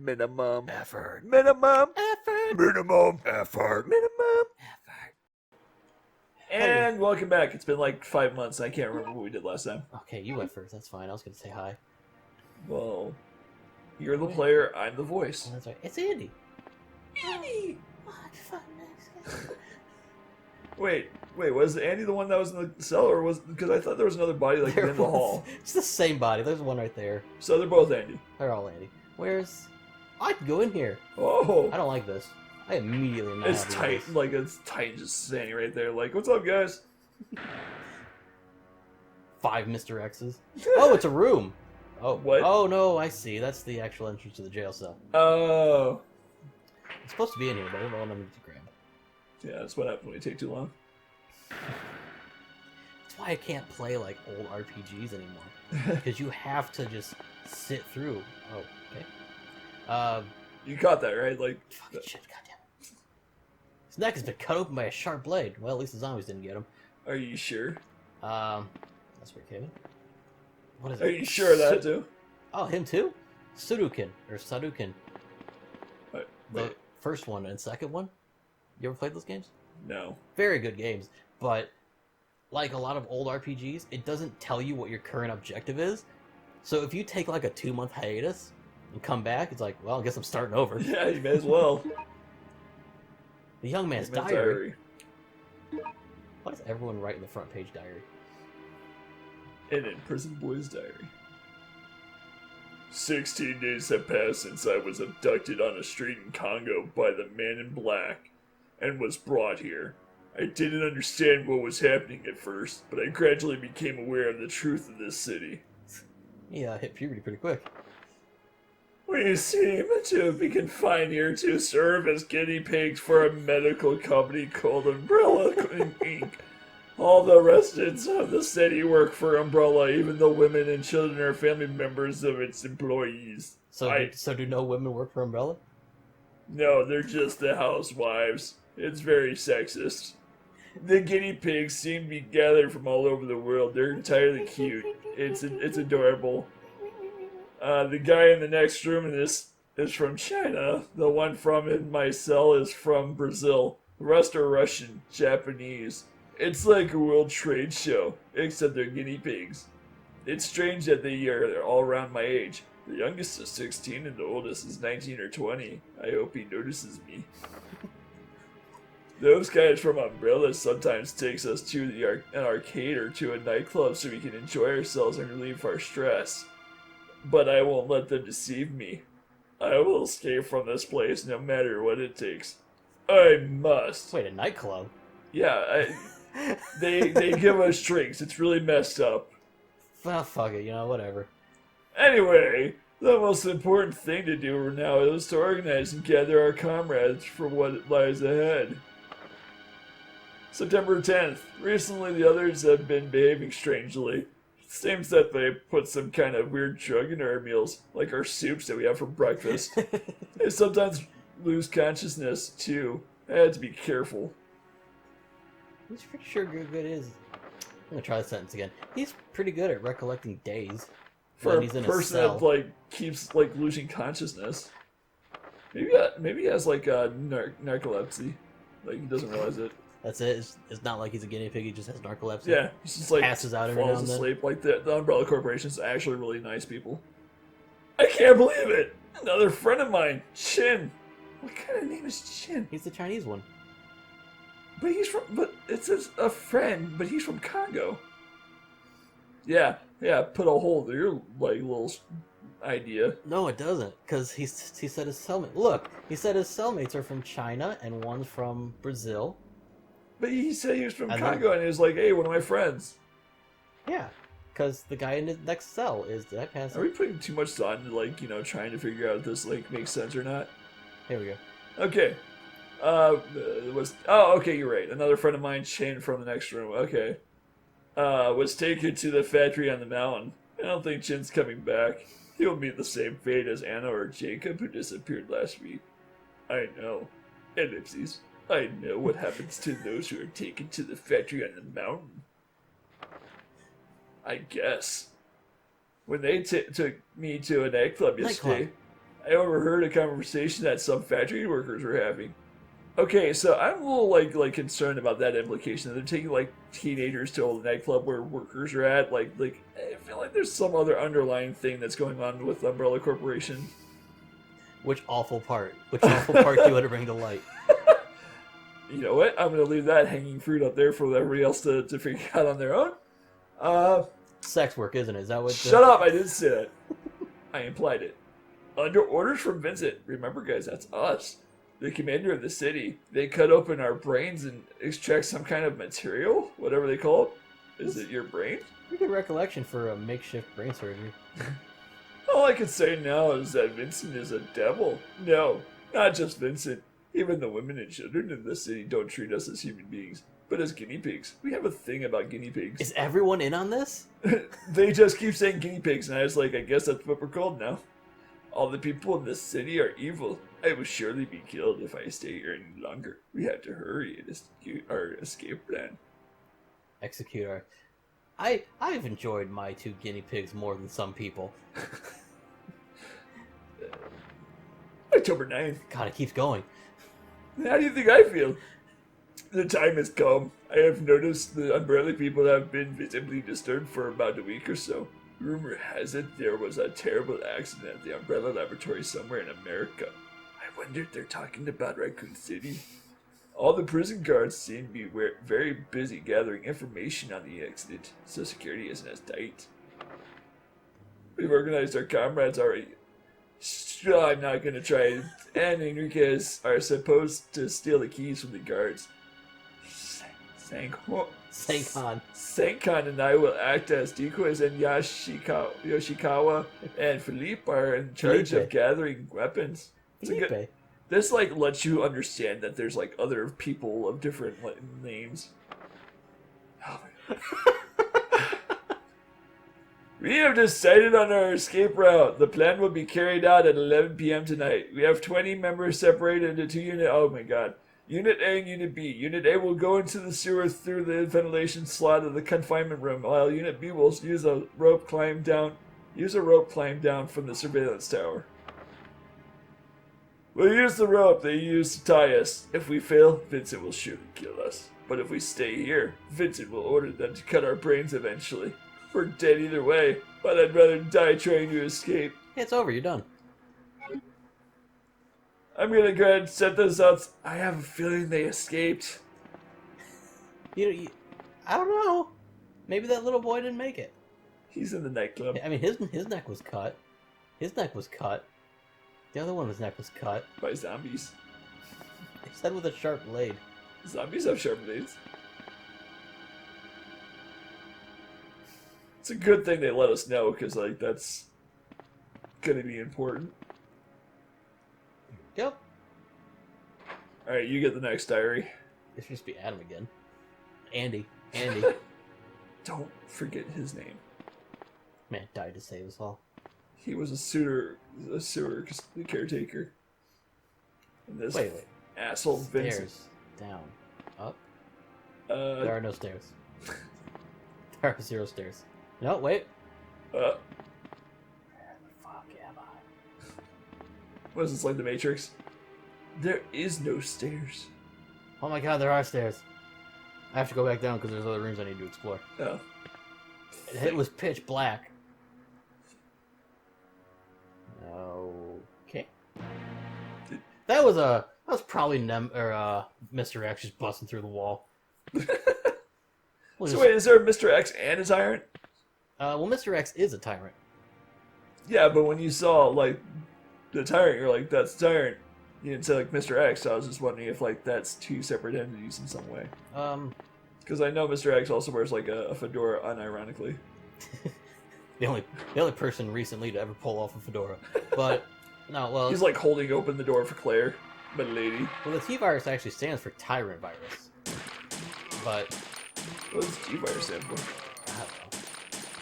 Minimum Effort. minimum Effort. minimum effort minimum. And Hey. welcome back. It's been like 5 months. I can't remember what we did last time. Okay, you went first. That's fine. I was going to say hi. Well, you're the player. I'm the voice. Oh, that's right. It's Andy. Andy. What fun. Wait. Was Andy the one that was in the cell, or was because I thought there was another body like in the hall? It's the same body. There's one right there. So they're both Andy. They're all Andy. Where's... I can go in here. Oh, I don't like this. I immediately not it's happy with tight. this. Like it's tight, just standing right there. Like, what's up, guys? 5 Mr. X's. Oh, it's a room. Oh, What? Oh no, I see. That's the actual entrance to the jail cell. Oh, It's supposed to be in here, but I don't know what I'm to grab. yeah. That's what happens when you take too long. That's why I can't play like old RPGs anymore. Because you have to just sit through. Oh, okay. You caught that, right? Like, Fucking shit, goddamn. His neck has been cut open by a sharp blade. Well, at least the zombies didn't get him. are you sure? That's where Kevin. What is it? Are you sure of that too? Oh, him too? Sudoku or Sadukin. Wait. The first one and second one. You ever played those games? No. Very good games, but like a lot of old RPGs, it doesn't tell you what your current objective is. So if you take like a 2-month hiatus and come back, it's like, well, I guess I'm starting over. Yeah, you may as well. The young man's Man's diary. Why does everyone write in the front page diary? An imprisoned boy's diary. 16 days have passed since I was abducted on a street in Congo by the man in black and was brought here. I didn't understand what was happening at first, but I gradually became aware of the truth of this city. Yeah, hit puberty pretty quick. We seem to be confined here to serve as guinea pigs for a medical company called Umbrella Inc. All the residents of the city work for Umbrella, even though women and children are family members of its employees. So, so do no women work for Umbrella? No, they're just the housewives. It's very sexist. The guinea pigs seem to be gathered from all over the world. They're entirely cute. It's adorable. The guy in the next room in this is from China. The one from in my cell is from Brazil. The rest are Russian, Japanese. It's like a world trade show, except they're guinea pigs. It's strange that they're all around my age. The youngest is 16 and the oldest is 19 or 20. I hope he notices me. Those guys from Umbrella sometimes takes us to an arcade or to a nightclub so we can enjoy ourselves and relieve our stress. But I won't let them deceive me. I will escape from this place no matter what it takes. I must. Wait, a nightclub? Yeah, they give us drinks. It's really messed up. Well, fuck it, whatever. Anyway, the most important thing to do now is to organize and gather our comrades for what lies ahead. September 10th. Recently, the others have been behaving strangely. It seems that they put some kind of weird drug in our meals, like our soups that we have for breakfast. They sometimes lose consciousness, too. I had to be careful. He's pretty sure Good is. I'm gonna try the sentence again. He's pretty good at recollecting days. For when a he's in person cell. that keeps losing consciousness. Maybe he has narcolepsy. Like he doesn't realize it. That's it. It's not like he's a guinea pig. He just has narcolepsy. Yeah, he's just passes out every now falls and then. asleep. Like the Umbrella Corporation's actually really nice people. I can't believe it. Another friend of mine, Chin. What kind of name is Chin? He's the Chinese one. But it says a friend, but he's from Congo. Yeah. Put a hole through your little idea. No, it doesn't, because he said his cellmate. Look, he said his cellmates are from China and one's from Brazil. But he said he was from And Congo, and he was like, "Hey, one of my friends." Yeah, because the guy in the next cell is that Are passing. we putting too much thought into trying to figure out if this makes sense or not? Here we go. Okay. Okay, you're right. Another friend of mine, Shane from the next room. Okay. Was taken to the factory on the mountain. I don't think Chin's coming back. He'll meet the same fate as Anna or Jacob, who disappeared last week. I know. Ellipses. I know what happens to those who are taken to the factory on the mountain. I guess. When they took me to a nightclub yesterday, I overheard a conversation that some factory workers were having. Okay, so I'm a little like concerned about that implication. They're taking like teenagers to a nightclub where workers are at. Like I feel like there's some other underlying thing that's going on with Umbrella Corporation. Which awful part? Which awful part do you want to bring to light? You know what? I'm gonna leave that hanging fruit up there for everybody else to figure out on their own. Sex work, isn't it? Is that what? Shut up! I didn't say that. I implied it. Under orders from Vincent. Remember, guys, that's us. The commander of the city. They cut open our brains and extract some kind of material, whatever they call it. Is it your brain? Pretty good recollection for a makeshift brain surgery. All I can say now is that Vincent is a devil. No, not just Vincent. Even the women and children in the city don't treat us as human beings, but as guinea pigs. We have a thing about guinea pigs. Is everyone in on this? They just keep saying guinea pigs, and I was like, I guess that's what we're called now. All the people in this city are evil. I will surely be killed if I stay here any longer. We have to hurry and execute our escape plan. Execute our... I've enjoyed my 2 guinea pigs more than some people. October 9th. God, it keeps going. How do you think I feel? The time has come. I have noticed the Umbrella people have been visibly disturbed for about a week or so. Rumor has it there was a terrible accident at the Umbrella Laboratory somewhere in America. I wonder if they're talking about Raccoon City. All the prison guards seem to be very busy gathering information on the accident, so security isn't as tight. We've organized our comrades already. I'm not gonna try it. And Enriquez are supposed to steal the keys from the guards. Senkan and I will act as decoys, and Yoshikawa and Felipe are in charge of gathering weapons. This like lets you understand that there's like other people of different names. Oh my God. We have decided on our escape route. The plan will be carried out at 11 p.m. tonight. We have 20 members separated into 2 units. Oh my God. Unit A and Unit B. Unit A will go into the sewer through the ventilation slot of the confinement room, while Unit B will use a rope climb down from the surveillance tower. We'll use the rope they use to tie us. If we fail, Vincent will surely kill us. But if we stay here, Vincent will order them to cut our brains eventually. We're dead either way, but I'd rather die trying to escape. It's over, you're done. I'm gonna go ahead and set this up. I have a feeling they escaped. I don't know. Maybe that little boy didn't make it. He's in the nightclub. I mean, his neck was cut. His neck was cut. The other one's neck was cut. By zombies. His head with a sharp blade. Zombies have sharp blades. It's a good thing they let us know, because like that's gonna be important. Yep. Alright, you get the next diary. It should just be Adam again. Andy. Don't forget his name. Man died to save us all. He was a sewer caretaker. And this Wait. asshole Stairs. Vincent. Down. Up. There There are no stairs. There are 0 stairs. No, wait. Where the fuck am I? What is this, like the Matrix? There is no stairs. Oh my God, there are stairs. I have to go back down because there's other rooms I need to explore. Oh. It was pitch black. Okay. That was probably Mr. X just busting through the wall. So wait, is there a Mr. X and a tyrant? Well, Mr. X is a tyrant. Yeah, but when you saw like the tyrant, you're like, that's the tyrant. You didn't say like Mr. X, so I was just wondering if like that's 2 separate entities in some way. Because I know Mr. X also wears like a fedora unironically. the only person recently to ever pull off a fedora. But no, well, he's like holding open the door for Claire, my lady. Well, the T-virus actually stands for tyrant virus. But what does T-virus stand for? I don't know.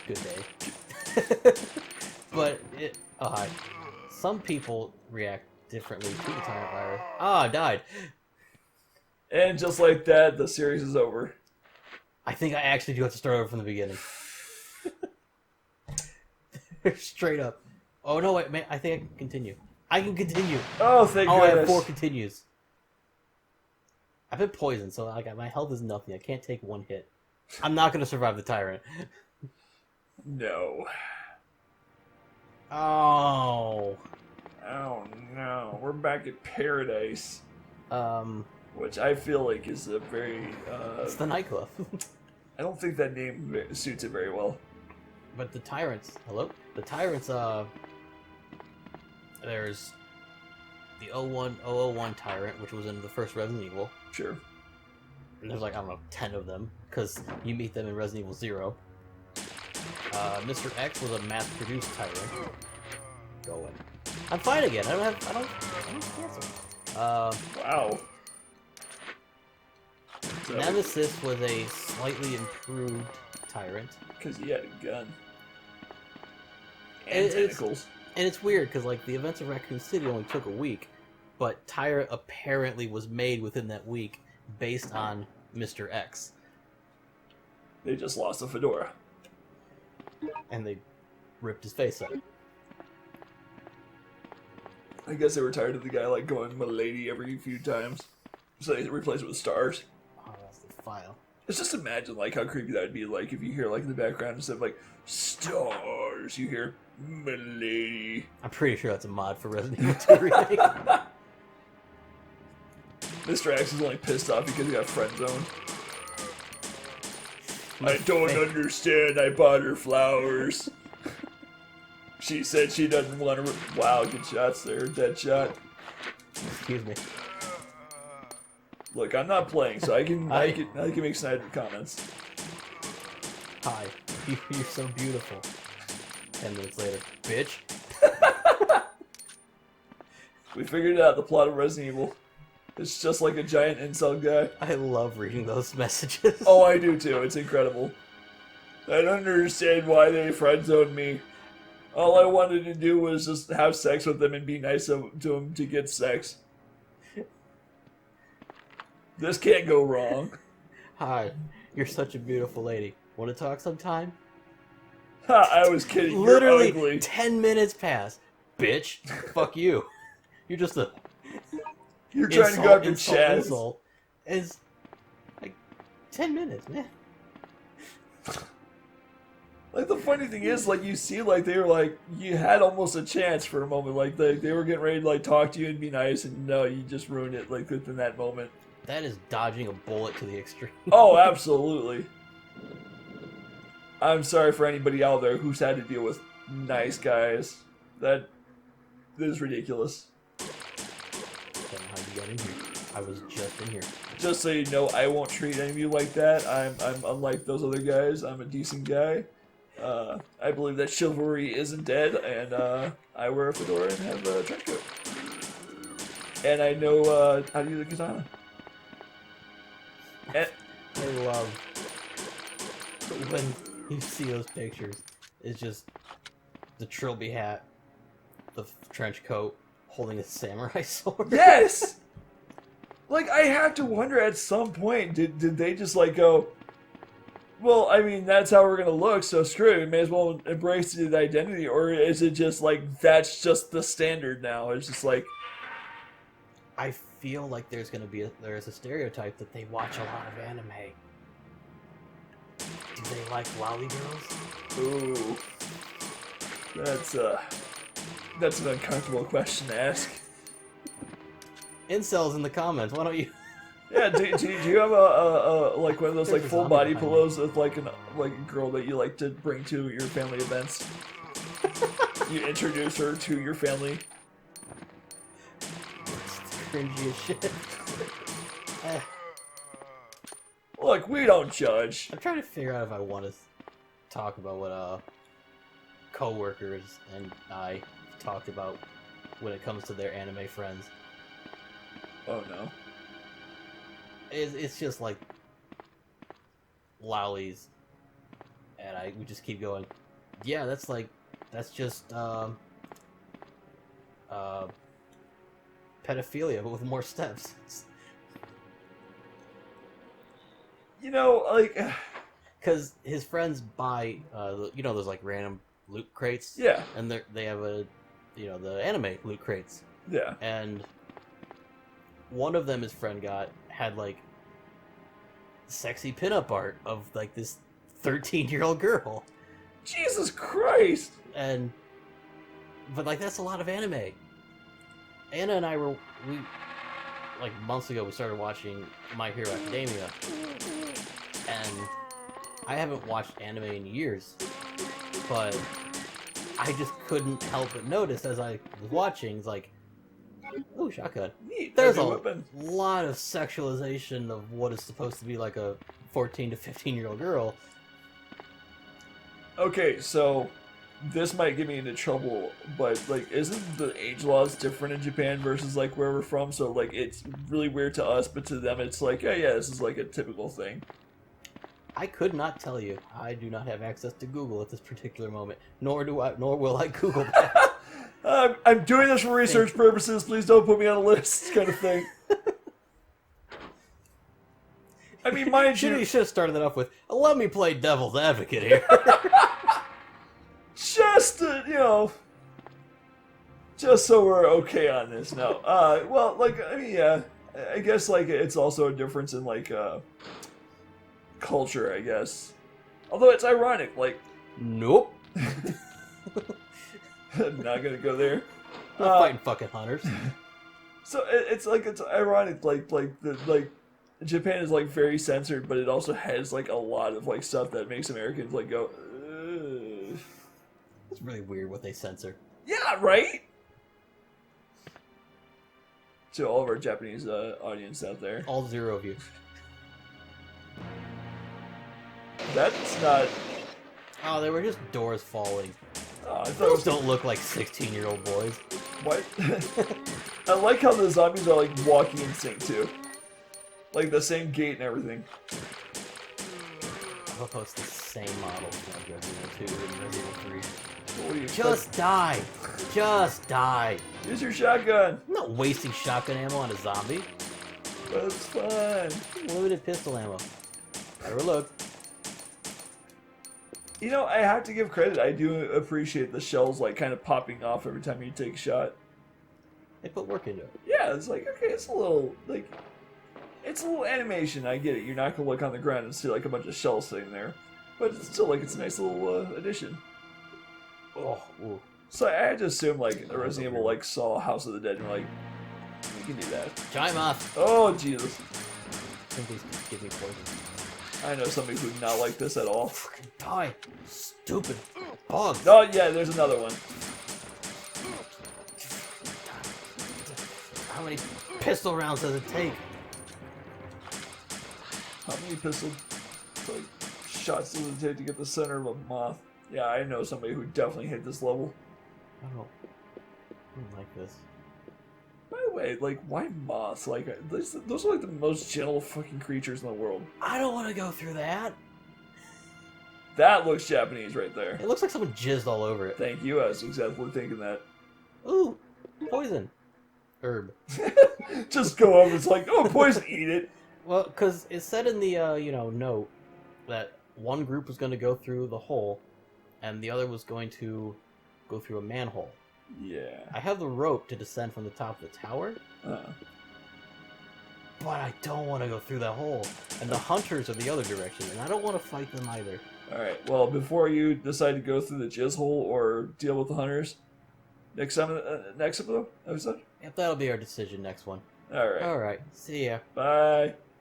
Good day. But some people react differently to the tyrant virus. I died. And just like that, the series is over. I think I actually do have to start over from the beginning. Straight up. Oh no, wait, man, I think I can continue. I can continue. Oh, thank Oh, I goodness. have 4 continues. I've been poisoned, so my health is nothing. I can't take 1 hit. I'm not gonna survive the tyrant. No. Oh. Oh no. We're back at paradise. Um, Which I feel like is a very. it's the nightclub. I don't think that name suits it very well. But the tyrants, hello? The tyrants, there's the 001 tyrant, which was in the first Resident Evil. Sure. And there's like, I don't know, 10 of them, because you meet them in Resident Evil 0. Mr. X was a mass-produced tyrant. Go away. I'm fine again. I don't cancel. Wow. So, Nemesis was a slightly improved tyrant. because he had a gun. And It's- tentacles. And it's weird, because like the events of Raccoon City only took a week, but Tyrant apparently was made within that week based on Mr. X. They just lost a fedora. And they ripped his face out. I guess they were tired of the guy like going "milady" every few times, so they replaced it with stars. Oh, that's the file. Let's just imagine like how creepy that would be. Like if you hear like in the background instead of like stars, you hear "milady." I'm pretty sure that's a mod for Resident Evil 2 remake. Mr. X is only pissed off because he got friend zoned. I don't understand. I bought her flowers. She said she doesn't want to. Wow, good shots there. Dead shot. Excuse me. Look, I'm not playing, so I can make snide comments. Hi. You're so beautiful. 10 minutes later. Bitch. We figured it out. The plot of Resident Evil. It's just like a giant incel guy. I love reading those messages. Oh, I do too. It's incredible. I don't understand why they friend zoned me. All I wanted to do was just have sex with them and be nice to them to get sex. This can't go wrong. Hi. You're such a beautiful lady. Want to talk sometime? Ha, I was kidding. Literally You're ugly. 10 minutes pass. Bitch. Fuck you. You're just a You're trying to go after Chaz. insult. Is like 10 minutes, man. Like the funny thing is, like you see, like they were like you had almost a chance for a moment, like they were getting ready to like talk to you and be nice, and no, you just ruined it like within that moment. That is dodging a bullet to the extreme. Oh, absolutely. I'm sorry for anybody out there who's had to deal with nice guys. That is ridiculous. I don't know how you got in here. I was just in here. Just so you know, I won't treat any of you like that. I'm unlike those other guys. I'm a decent guy. I believe that chivalry isn't dead, and I wear a fedora and have a trench coat. And I know how to use a katana. And, I love when you see those pictures. It's just the trilby hat, the trench coat, holding a samurai sword. yes! Like, I have to wonder at some point, did they just, like, go, well, I mean, that's how we're gonna look, so screw it, we may as well embrace the identity, or is it just, like, that's just the standard now? It's just, like, I feel like there's a stereotype that they watch a lot of anime. Do they like lolly girls? ooh, that's an uncomfortable question to ask. Incels in the comments. Why don't you? Yeah, do you have a like one of those like There's a full zombie body behind pillows with like a girl that you like to bring to your family events? You introduce her to your family. It's cringy as shit. Eh, Look, we don't judge. I'm trying to figure out if I want to talk about what coworkers and I talked about when it comes to their anime friends. Oh no. It's just like lollies, and we just keep going. Yeah, that's just pedophilia, but with more steps. You know, like, Because his friends buy, those like random loot crates, yeah. and they have a the anime loot crates, Yeah. and one of them his friend had like sexy pinup art of like this 13-year-old girl, Jesus Christ! but like that's a lot of anime. Anna and I we like months ago we started watching My Hero Academia, and I haven't watched anime in years, but I just couldn't help but notice as I was watching, it's like, oh, shotgun. Neat. There's Heavy a weapon. lot of sexualization of what is supposed to be like a 14 to 15-year-old girl. Okay, so this might get me into trouble, but like, isn't the age laws different in Japan versus like where we're from? So like, it's really weird to us, but to them, it's like, yeah, this is like a typical thing. I could not tell you. I do not have access to Google at this particular moment, nor will I Google that. I'm doing this for research purposes. Please don't put me on a list, kind of thing. I mean, mind you, You should have started that off with, let me play devil's advocate here. just just so we're okay on this. No, well, like, I mean, yeah, I guess like it's also a difference in like culture, I guess. Although it's ironic, like, Nope. I'm not gonna go there. Not fighting fucking hunters. So it's ironic, like Japan is like very censored, but it also has like a lot of like stuff that makes Americans like go, ugh. It's really weird what they censor. Yeah, right. To all of our Japanese audience out there, All 0 of you. that's not. Oh, they were just doors falling. Oh, I thought it Those was don't look like 16-year-old boys. what. I like how the zombies are like walking in sync too, like the same gait and everything. I hope it's the same model from Resident Evil 2 and Resident Evil 3. What do you Just die! Just die! use your shotgun. I'm not wasting shotgun ammo on a zombie. That's fun. Limited pistol ammo. Gotta reload. You know, I have to give credit. I do appreciate the shells like kind of popping off every time you take a shot. They put work into it. Yeah, it's like, okay, it's a little like, it's a little animation. I get it. You're not gonna look on the ground and see like a bunch of shells sitting there, but it's still like it's a nice little addition. Oh, ooh. So I had to assume like Resident Evil like saw House of the Dead and were like, we can do that. Giant moth! Oh Jesus! I think these give me poison. I know somebody who would not like this at all. Fucking die! Stupid bugs! Oh yeah, there's another one. How many pistol rounds does it take? How many pistol like shots does it take to get the center of a moth? Yeah, I know somebody who definitely hit this level. I don't like this. By the way, like, why moths? Like, those are like the most gentle fucking creatures in the world. I don't want to go through that. That looks Japanese right there. It looks like someone jizzed all over it. Thank you, I was exactly thinking that. Ooh, poison. Herb. Just go over, it's like, oh, poison, eat it. Well, because it said in the, note that one group was going to go through the hole, and the other was going to go through a manhole. Yeah. I have the rope to descend from the top of the tower, but I don't want to go through that hole. And the hunters are the other direction, and I don't want to fight them either. Alright, well, before you decide to go through the jizz hole or deal with the hunters, next episode? Yep, that'll be our decision next one. Alright. Alright, see ya. Bye.